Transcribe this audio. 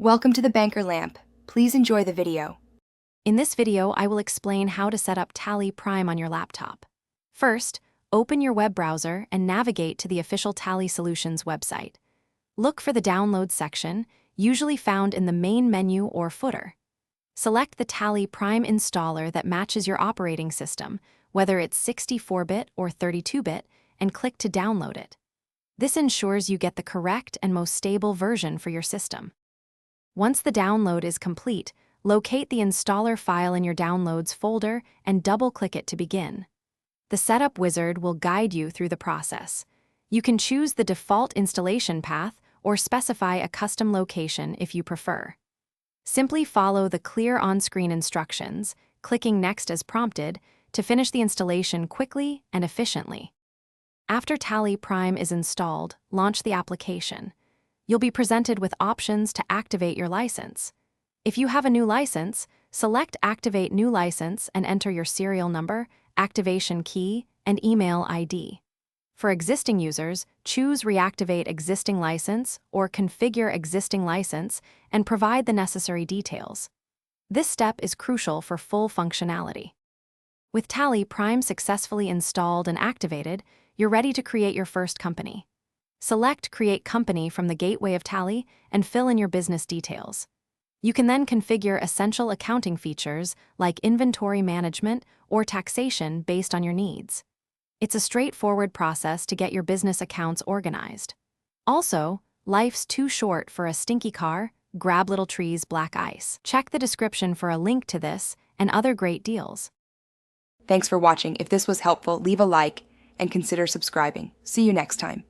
Welcome to the Banker Lamp. Please enjoy the video. In this video, I will explain how to set up Tally Prime on your laptop. First, open your web browser and navigate to the official Tally Solutions website. Look for the Download section, usually found in the main menu or footer. Select the Tally Prime installer that matches your operating system, whether it's 64-bit or 32-bit, and click to download it. This ensures you get the correct and most stable version for your system. Once the download is complete, locate the installer file in your Downloads folder and double-click it to begin. The setup wizard will guide you through the process. You can choose the default installation path or specify a custom location if you prefer. Simply follow the clear on-screen instructions, clicking Next as prompted, to finish the installation quickly and efficiently. After Tally Prime is installed, launch the application. You'll be presented with options to activate your license. If you have a new license, select Activate New License and enter your serial number, activation key, and email ID. For existing users, choose Reactivate Existing License or Configure Existing License and provide the necessary details. This step is crucial for full functionality. With Tally Prime successfully installed and activated, you're ready to create your first company. Select Create Company from the gateway of Tally and fill in your business details. You can then configure essential accounting features like inventory management or taxation based on your needs. It's a straightforward process to get your business accounts organized. Also, life's too short for a stinky car, grab Little Tree's black ice. Check the description for a link to this and other great deals. Thanks for watching. If this was helpful, leave a like and consider subscribing. See you next time.